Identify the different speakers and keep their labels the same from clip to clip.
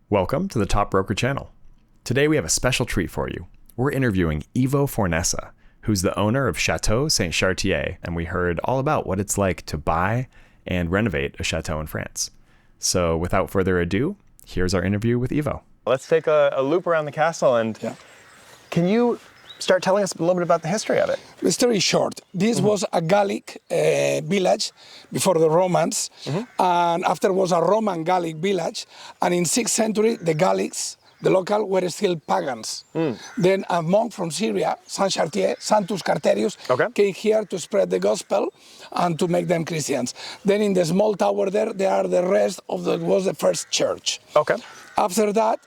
Speaker 1: Welcome to the Top Broker channel. Today we have a special treat for you. We're interviewing Ivo Fornesa, who's the owner of Chateau Saint-Chartier, and we heard all about what it's like to buy and renovate a chateau in France. So without further ado, here's our interview with Ivo. Let's take a loop around the castle, and can you start telling us a little bit about the history of it?
Speaker 2: The story is short. This was a Gallic village before the Romans, and after was a Roman Gallic village, and in 6th century the Gallics, the local, were still pagans. Then a monk from Syria, Saint-Chartier, Santus Carterius, came here to spread the gospel and to make them Christians. Then in the small tower there are the rest of was the first church. After that,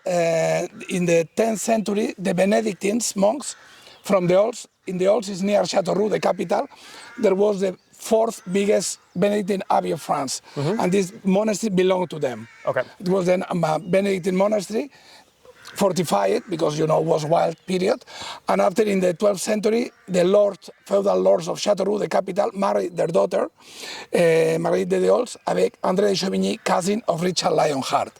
Speaker 2: in the 10th century, the Benedictine monks from the Deols, in the Deols is near Chateau, the capital, there was the 4th biggest Benedictine abbey of France, and this monastery belonged to them. It was then a Benedictine monastery, fortified because was wild period, and after in the 12th century the feudal lords of Chateau, the capital, married their daughter André de Deols avec André de Chauvigny, cousin of Richard Lionheart.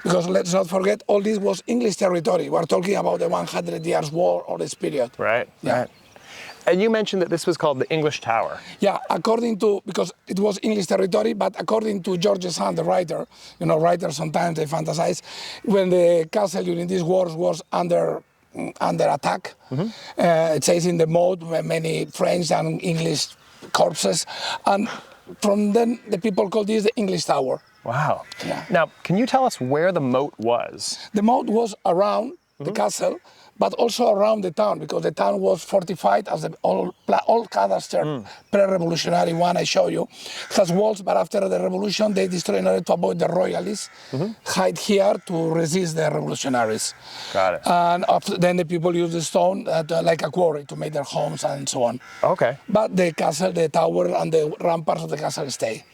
Speaker 2: Because let's not forget, all this was English territory. We're talking about the 100 years war or this period. Right.
Speaker 1: And you mentioned that this was called the English Tower.
Speaker 2: Yeah, according to, because it was English territory, but according to George Sand, the writer, writers sometimes they fantasize, when the castle during these wars was under attack, it says in the moat many French and English corpses, and from then the people called this the English Tower.
Speaker 1: Wow. Yeah. Now, can you tell us where the moat was?
Speaker 2: The moat was around the castle, but also around the town, because the town was fortified as the old cadastre, pre-revolutionary one I show you. It has walls, but after the revolution they destroyed in order to avoid the royalists, hide here to resist the revolutionaries.
Speaker 1: Got it.
Speaker 2: And then the people use the stone like a quarry to make their homes and so on. But the castle, the tower and the ramparts of the castle stay.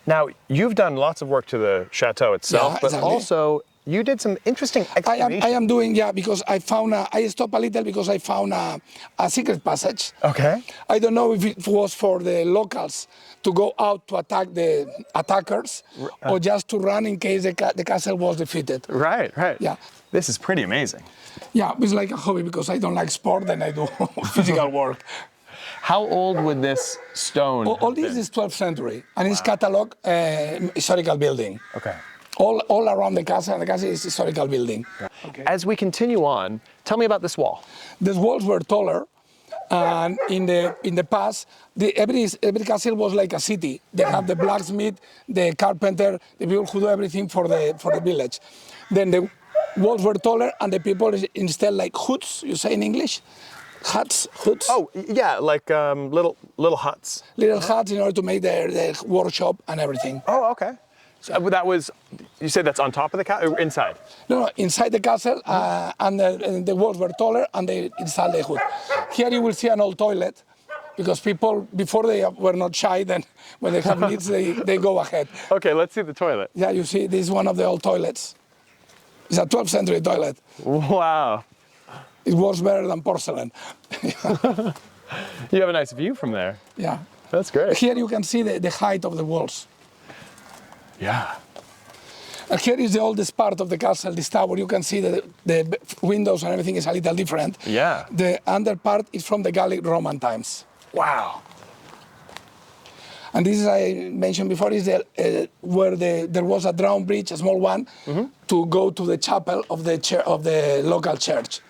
Speaker 1: Now, you've done lots of work to the chateau itself, but also you did some interesting excavations.
Speaker 2: I am doing, because I found, I stopped a little because I found a secret passage. I don't know if it was for the locals to go out to attack the attackers or just to run in case the castle was defeated.
Speaker 1: Right. Yeah. This is pretty amazing.
Speaker 2: Yeah, it's like a hobby because I don't like sport and I do physical work.
Speaker 1: How old would this stone
Speaker 2: All this is 12th century, and it's catalogued historical building. All around the castle, and the castle is historical building.
Speaker 1: As we continue on, tell me about this wall.
Speaker 2: The walls were taller, and in the past, every castle was like a city. They have the blacksmith, the carpenter, the people who do everything for the village. Then the walls were taller, and the people installed like huts. You say in English, huts.
Speaker 1: Oh yeah, like little huts.
Speaker 2: Little huts in order to make their workshop and everything.
Speaker 1: Oh, okay. So that was, you said that's on top of the castle, or inside?
Speaker 2: No, inside the castle, and the walls were taller, and they installed the hood. Here you will see an old toilet, because people, before they were not shy, then when they have needs, they go ahead.
Speaker 1: Okay, let's see the toilet.
Speaker 2: Yeah, you see, this is one of the old toilets. It's a 12th century toilet.
Speaker 1: Wow.
Speaker 2: It works better than porcelain.
Speaker 1: You have a nice view from there.
Speaker 2: Yeah.
Speaker 1: That's great.
Speaker 2: Here you can see the height of the walls.
Speaker 1: Yeah.
Speaker 2: And here is the oldest part of the castle, this tower. You can see the windows and everything is a little different.
Speaker 1: Yeah.
Speaker 2: The under part is from the Gallic Roman times.
Speaker 1: Wow.
Speaker 2: And this, as I mentioned before, is where there was a drawbridge, a small one, to go to the chapel of the local church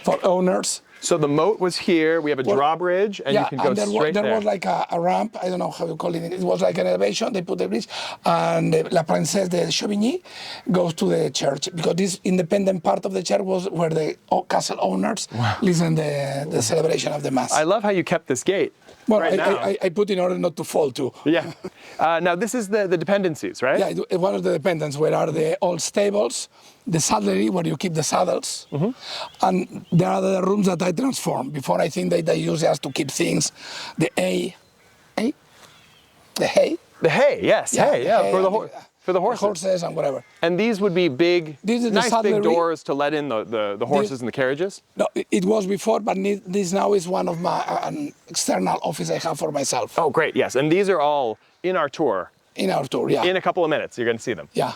Speaker 2: for owners.
Speaker 1: So the moat was here, we have a drawbridge, and you can go straight there.
Speaker 2: There was like a ramp, I don't know how you call it, it was like an elevation, they put the bridge, and La Princesse de Chauvigny goes to the church, because this independent part of the church was where the castle owners listen the celebration of the Mass.
Speaker 1: I love how you kept this gate.
Speaker 2: Well, I put in order not to fall too.
Speaker 1: Yeah. Now this is the dependencies, right?
Speaker 2: Yeah, one of the dependencies where are the old stables, the saddlery where you keep the saddles, and there are the rooms that I transformed. Before I think they use just to keep things, the hay. The hay, yes, hay, for the horses and whatever.
Speaker 1: And these would be big, nice big doors to let in the horses and the carriages?
Speaker 2: No, it was before, but this now is one of my an external office I have for myself.
Speaker 1: Oh, great, yes. And these are all in our tour.
Speaker 2: In our tour, yeah.
Speaker 1: In a couple of minutes, you're going to see them.
Speaker 2: Yeah.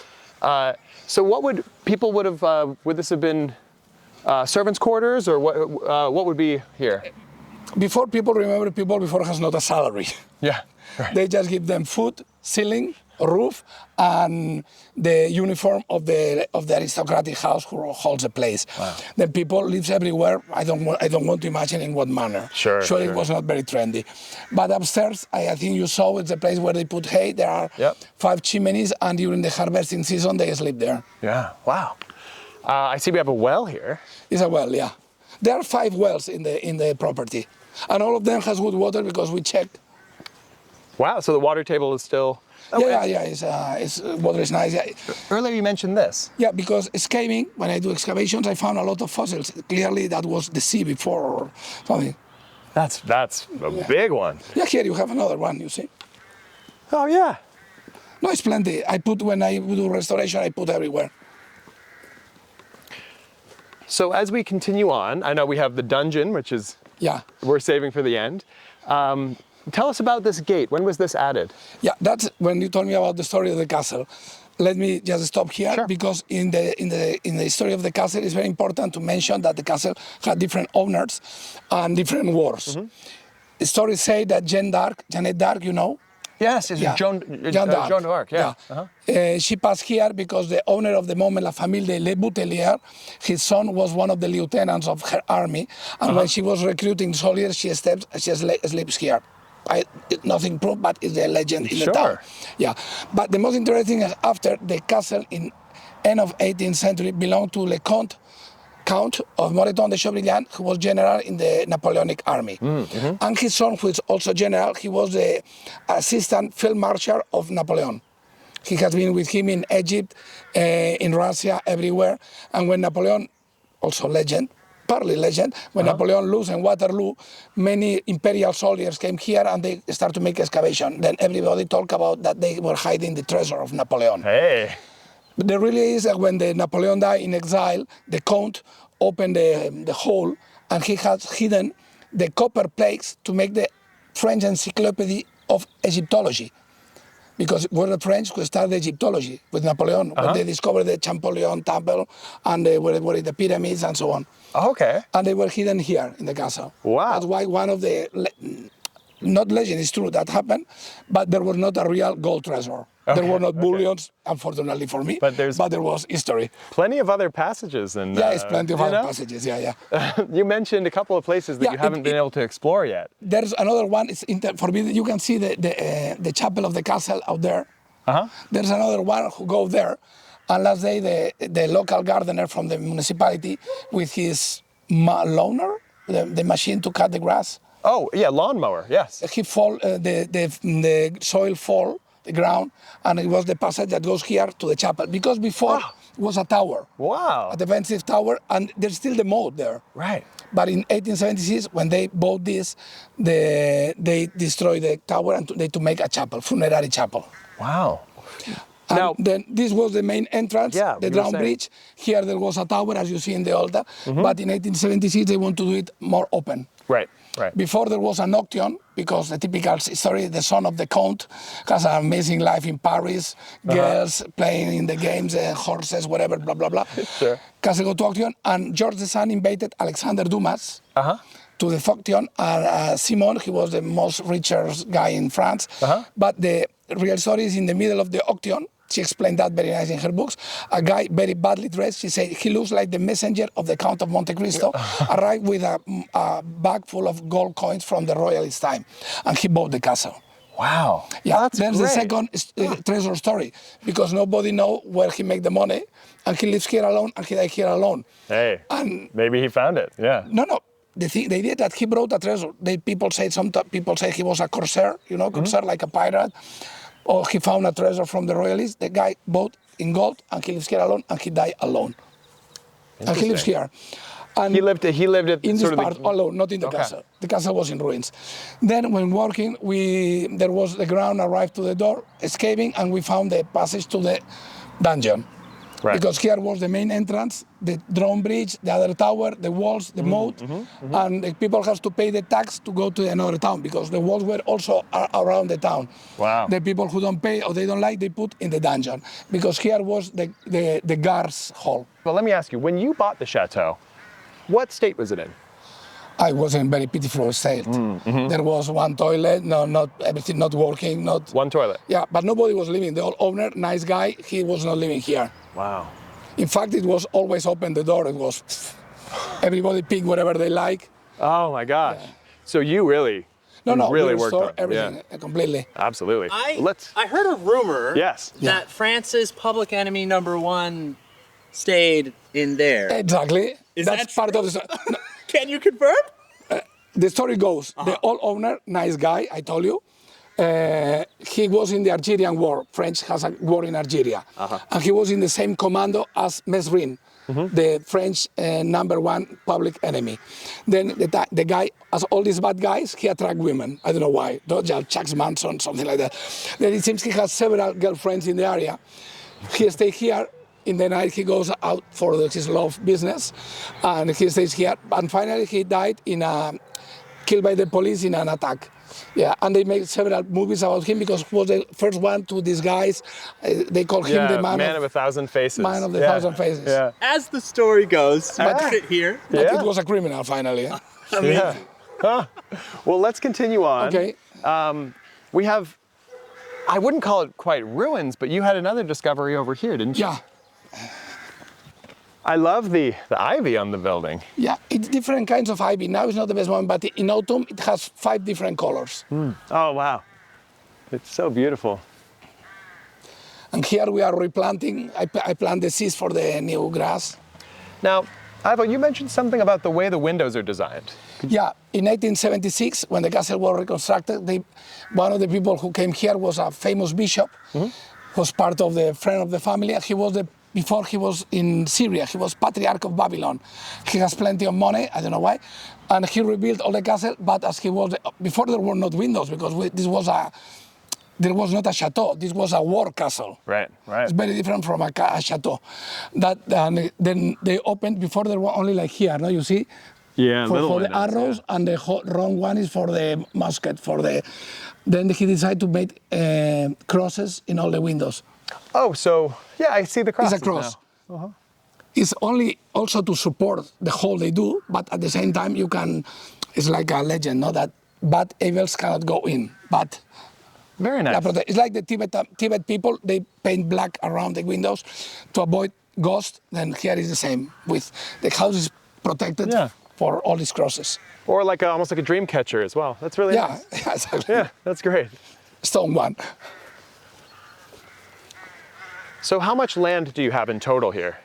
Speaker 1: So what would this have been servants' quarters, or what would be here?
Speaker 2: Before before has not a salary.
Speaker 1: Yeah. Right.
Speaker 2: They just give them food, ceiling, roof, and the uniform of the aristocratic house who holds the place.
Speaker 1: Wow.
Speaker 2: The people lives everywhere. I don't want to imagine in what manner.
Speaker 1: Sure.
Speaker 2: It was not very trendy. But upstairs, I think you saw it's a place where they put hay. There are 5 chimneys, and during the harvesting season, they sleep there.
Speaker 1: Yeah. Wow. I see we have a well here.
Speaker 2: It's a well, yeah. There are 5 wells in the property, and all of them has good water because we checked.
Speaker 1: Wow. So the water table is still.
Speaker 2: It's water is nice. Yeah.
Speaker 1: Earlier you mentioned this.
Speaker 2: Yeah, because excavating, when I do excavations, I found a lot of fossils. Clearly, that was the sea before or something.
Speaker 1: That's a big one.
Speaker 2: Yeah, here you have another one. You see?
Speaker 1: Oh yeah.
Speaker 2: No, it's plenty. When I do restoration, I put everywhere.
Speaker 1: So as we continue on, I know we have the dungeon, which is we're saving for the end. Tell us about this gate. When was this added? Yeah,
Speaker 2: that's when you told me about the story of the castle. Let me just stop here because in the history of the castle, it's very important to mention that the castle had different owners and different wars. Mm-hmm. The stories say that Jeanne d'Arc, you know.
Speaker 1: Yes, it's Joan of Arc. Yeah.
Speaker 2: Uh-huh. She passed here because the owner of the moment, La Famille de Le Boutelier, his son was one of the lieutenants of her army, and when she was recruiting soldiers, she sleeps here. Nothing proved, but it's a legend in the town. Yeah, but the most interesting is after the castle in end of 18th century belonged to Count of Moreton de Chauvigny, who was general in the Napoleonic army. Mm-hmm. And his son, who is also general, he was the assistant field marshal of Napoleon. He has been with him in Egypt, in Russia, everywhere. And when Napoleon, also partly legend, when Napoleon lost in Waterloo, many imperial soldiers came here and they started to make excavation. Then everybody talked about that they were hiding the treasure of Napoleon.
Speaker 1: Hey.
Speaker 2: But there really is that when Napoleon died in exile, the Count opened the hole and he has hidden the copper plates to make the French encyclopedia of Egyptology. Because it was the French who started Egyptology with Napoleon when they discovered the Champollion temple and they were in the pyramids and so on.
Speaker 1: Okay.
Speaker 2: And they were hidden here in the castle.
Speaker 1: Wow.
Speaker 2: That's why one of the, not legend, it's true that happened, but there was not a real gold treasure. Okay. There were not bullions, unfortunately for me, but there was history.
Speaker 1: Plenty of other passages.
Speaker 2: It's plenty of other passages,
Speaker 1: You mentioned a couple of places that you haven't been able to explore yet.
Speaker 2: There's another one, it's forbidden. You can see the chapel of the castle out there. There's another one who go there. And last day, the local gardener from the municipality with his lawnmower, the machine to cut the grass.
Speaker 1: Oh, yeah, lawnmower, yes.
Speaker 2: He the soil fall, the ground, and it was the passage that goes here to the chapel. Because before it was a tower.
Speaker 1: Wow.
Speaker 2: A defensive tower, and there's still the moat there.
Speaker 1: Right.
Speaker 2: But in 1876, when they bought this, they destroyed the tower and to make a chapel, funerary chapel.
Speaker 1: Wow.
Speaker 2: And then this was the main entrance, the Drown Bridge. Here there was a tower, as you see in the altar. Mm-hmm. But in 1876, they want to do it more open.
Speaker 1: Right.
Speaker 2: Before there was an auction, because the typical story, the son of the Count has an amazing life in Paris, girls playing in the games, horses, whatever, blah, blah, blah.
Speaker 1: Sure.
Speaker 2: Castle go to auction, and George the son invited Alexandre Dumas to the auction, and Simon, he was the most richest guy in France. But the real story is in the middle of the auction. She explained that very nice in her books. A guy very badly dressed, she said, he looks like the messenger of the Count of Monte Cristo, arrived with a bag full of gold coins from the royalist time. And he bought the castle.
Speaker 1: Wow.
Speaker 2: Yeah, that's the second treasure story, because nobody knows where he make the money, and he lives here alone, and he died here alone.
Speaker 1: Hey, and maybe he found it,
Speaker 2: No. The idea that he brought a treasure, people say he was a corsair, corsair like a pirate, or he found a treasure from the royalists. The guy bought in gold, and he lives here alone, and he died alone. And he lives here. And
Speaker 1: he lived at
Speaker 2: in this part alone, not in the castle. The castle was in ruins. Then, when working, there was the ground arrived to the door, escaping, and we found the passage to the dungeon.
Speaker 1: Right.
Speaker 2: Because here was the main entrance, the drawbridge, the other tower, the walls, the moat, and the people have to pay the tax to go to another town because the walls were also around the town.
Speaker 1: Wow.
Speaker 2: The people who don't pay or they don't like, they put in the dungeon because here was the guards' hall.
Speaker 1: Well, let me ask you, when you bought the chateau, what state was it in?
Speaker 2: I was in very pitiful state. There was one toilet, not everything not working, not
Speaker 1: One toilet.
Speaker 2: Yeah, but nobody was living. The old owner, nice guy, he was not living here.
Speaker 1: Wow.
Speaker 2: In fact, it was always open the door. It was everybody pick whatever they like.
Speaker 1: Oh my gosh. Yeah. So you really,
Speaker 2: we
Speaker 1: worked on
Speaker 2: everything completely.
Speaker 1: Absolutely.
Speaker 3: I heard a rumor that France's public enemy #1 stayed in there.
Speaker 2: Exactly.
Speaker 3: Is
Speaker 2: That's
Speaker 3: that
Speaker 2: part
Speaker 3: true?
Speaker 2: of the.
Speaker 3: Can you confirm?
Speaker 2: The story goes, the old owner, nice guy, I told you, he was in the Algerian war. French has a war in Algeria. And he was in the same commando as Mesrin, the French #1 public enemy. Then the guy, as all these bad guys, he attract women. I don't know why. Chuck Manson, something like that. Then it seems he has several girlfriends in the area. He stayed here. In the night, he goes out for his love business, and he stays here. And finally, he died killed by the police in an attack. Yeah, and they made several movies about him because he was the first one to disguise. They call him the
Speaker 1: man of a thousand faces.
Speaker 2: Man of the thousand faces.
Speaker 1: Yeah.
Speaker 3: As the story goes, fit here.
Speaker 2: But it was a criminal finally.
Speaker 1: Yeah. Huh. Well, let's continue on.
Speaker 2: Okay.
Speaker 1: We have, I wouldn't call it quite ruins, but you had another discovery over here, didn't you?
Speaker 2: Yeah.
Speaker 1: I love the ivy on the building.
Speaker 2: Yeah, it's different kinds of ivy. Now it's not the best one, but in autumn it has 5 different colors.
Speaker 1: Oh, wow. It's so beautiful.
Speaker 2: And here we are replanting. I plant the seeds for the new grass.
Speaker 1: Now, Ivo, you mentioned something about the way the windows are designed.
Speaker 2: Yeah, in 1876, when the castle was reconstructed, one of the people who came here was a famous bishop, was part of the friend of the family. He was before he was in Syria, he was Patriarch of Babylon. He has plenty of money, I don't know why, and he rebuilt all the castle, but as he was, before there were not windows, because there was not a chateau, this was a war castle.
Speaker 1: Right.
Speaker 2: It's very different from a chateau. And then they opened, before there were only like here, no, you see?
Speaker 1: Yeah,
Speaker 2: for the arrows, and the wrong one is for the musket, then he decided to make crosses in all the windows.
Speaker 1: Oh, so, yeah, I see the crosses.
Speaker 2: It's a cross. It's only also to support the hole they do, but at the same time it's like a legend, no? That bad evils cannot go in. But
Speaker 1: very nice.
Speaker 2: It's like the Tibet people, they paint black around the windows to avoid ghosts. Then here is the same. With the house is protected for all these crosses.
Speaker 1: Or like almost like a dream catcher as well. That's really nice.
Speaker 2: Yeah, exactly.
Speaker 1: Yeah, that's great.
Speaker 2: Stone one.
Speaker 1: So how much land do you have in total here?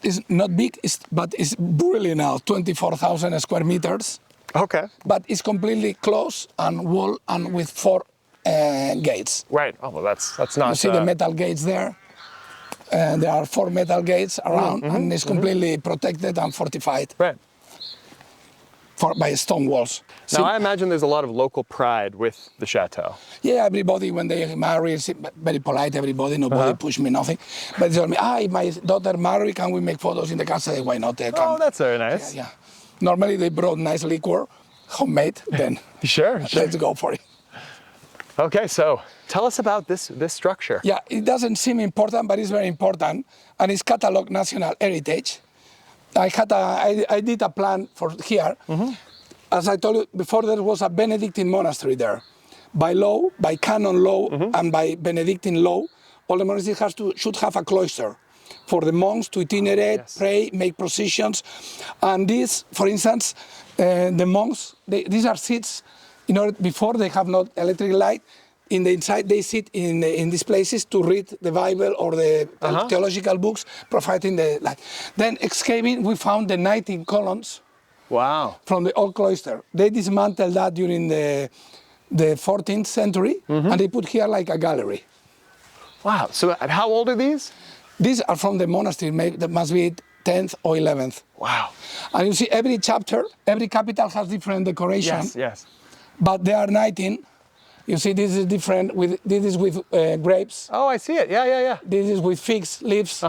Speaker 2: It's not big, but it's really now 24,000 square meters.
Speaker 1: Okay.
Speaker 2: But it's completely closed and wall and with 4 gates.
Speaker 1: Right. Oh, well, that's not.
Speaker 2: You see the metal gates there. There are 4 metal gates around, and it's completely protected and fortified.
Speaker 1: Right.
Speaker 2: By stone walls.
Speaker 1: Now, I imagine there's a lot of local pride with the chateau.
Speaker 2: Yeah, everybody, when they marry, is very polite, everybody, nobody push me, nothing. But they tell me, if my daughter marry, can we make photos in the castle? Why not?
Speaker 1: Oh, that's very nice.
Speaker 2: Yeah. Normally, they brought nice liquor, homemade, then
Speaker 1: Sure.
Speaker 2: Let's go for it.
Speaker 1: Okay, so tell us about this structure.
Speaker 2: Yeah, it doesn't seem important, but it's very important, and it's cataloged national heritage. I did a plan for here. As I told you before, there was a Benedictine monastery there. By law, by canon law, and by Benedictine law, all the monasteries should have a cloister for the monks to itinerate, pray, make processions. And this, for instance, the monks, these are seats. Before they have not electric light. In the inside, they sit in these places to read the Bible or the theological books, providing the light. Then excavating, we found the 19 columns.
Speaker 1: Wow.
Speaker 2: From the old cloister. They dismantled that during the 14th century, and they put here like a gallery.
Speaker 1: Wow. So how old are these?
Speaker 2: These are from the monastery. Maybe that must be 10th or 11th.
Speaker 1: Wow.
Speaker 2: And you see, every chapter, every capital has different decoration.
Speaker 1: Yes.
Speaker 2: But there are 19. You see, this is different. This is with grapes.
Speaker 1: Oh, I see it. Yeah.
Speaker 2: This is with figs leaves.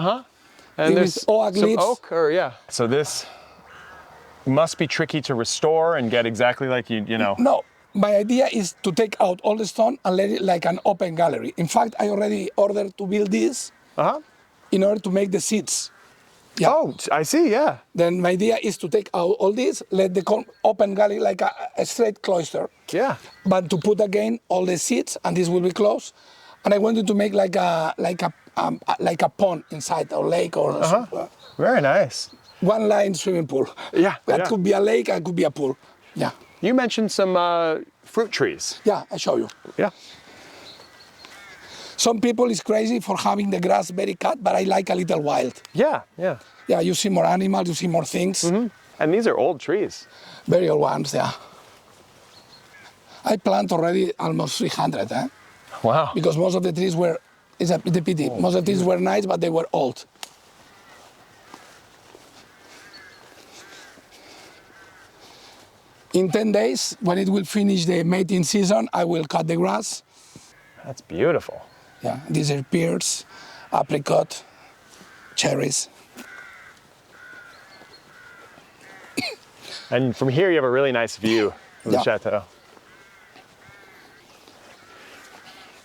Speaker 1: And
Speaker 2: There is oak
Speaker 1: some
Speaker 2: leaves.
Speaker 1: oak, or yeah. So this must be tricky to restore and get exactly like you know.
Speaker 2: No, my idea is to take out all the stone and let it like an open gallery. In fact, I already ordered to build this in order to make the seats. Yeah.
Speaker 1: Oh, I see, yeah.
Speaker 2: Then my idea is to take out all this, let the open gallery like a straight cloister.
Speaker 1: Yeah.
Speaker 2: But to put again all the seats, and this will be closed. And I wanted to make like a pond inside or lake or
Speaker 1: Very nice.
Speaker 2: one line swimming pool.
Speaker 1: Yeah.
Speaker 2: That could be a lake, and could be a pool. Yeah.
Speaker 1: You mentioned some fruit trees.
Speaker 2: Yeah, I show you.
Speaker 1: Yeah.
Speaker 2: Some people is crazy for having the grass very cut, but I like a little wild.
Speaker 1: Yeah, yeah.
Speaker 2: Yeah, you see more animals, you see more things.
Speaker 1: And these are old trees.
Speaker 2: Very old ones, yeah. I plant already almost 300, eh?
Speaker 1: Wow.
Speaker 2: Because most of the trees were, it's a pity, most of the trees were nice, but they were old. In 10 days, when it will finish the mating season, I will cut the grass.
Speaker 1: That's beautiful.
Speaker 2: Yeah, these are pears, apricot, cherries.
Speaker 1: And from here, you have a really nice view of the chateau.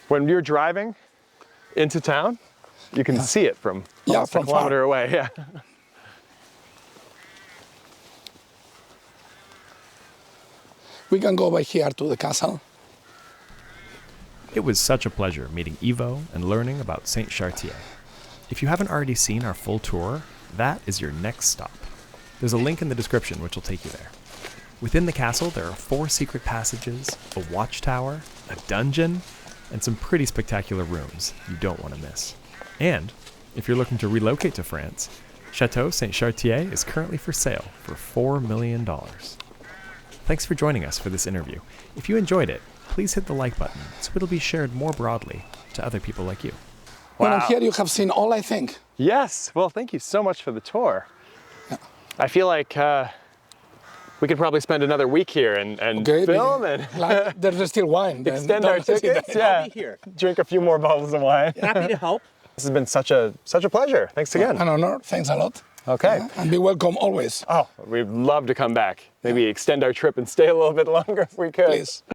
Speaker 1: When you're driving into town, you can see it from almost a kilometer away. Yeah.
Speaker 2: We can go by here to the castle.
Speaker 1: It was such a pleasure meeting Ivo and learning about Saint-Chartier. If you haven't already seen our full tour, that is your next stop. There's a link in the description which will take you there. Within the castle, there are 4 secret passages, a watchtower, a dungeon, and some pretty spectacular rooms you don't want to miss. And if you're looking to relocate to France, Chateau Saint-Chartier is currently for sale for $4 million. Thanks for joining us for this interview. If you enjoyed it, please hit the like button so it'll be shared more broadly to other people like you.
Speaker 2: Wow. Well, here you have seen all, I think.
Speaker 1: Yes. Well, thank you so much for the tour. Yeah. I feel like we could probably spend another week here and film and
Speaker 2: like, there's still wine.
Speaker 1: Extend our tickets. Yeah.
Speaker 3: I'll be here.
Speaker 1: Drink a few more bottles of wine.
Speaker 3: Happy to help.
Speaker 1: This has been such a pleasure. Thanks again.
Speaker 2: An honor. Thanks a lot.
Speaker 1: Okay.
Speaker 2: And be welcome always.
Speaker 1: Oh, we'd love to come back. Maybe extend our trip and stay a little bit longer if we could.
Speaker 2: Please.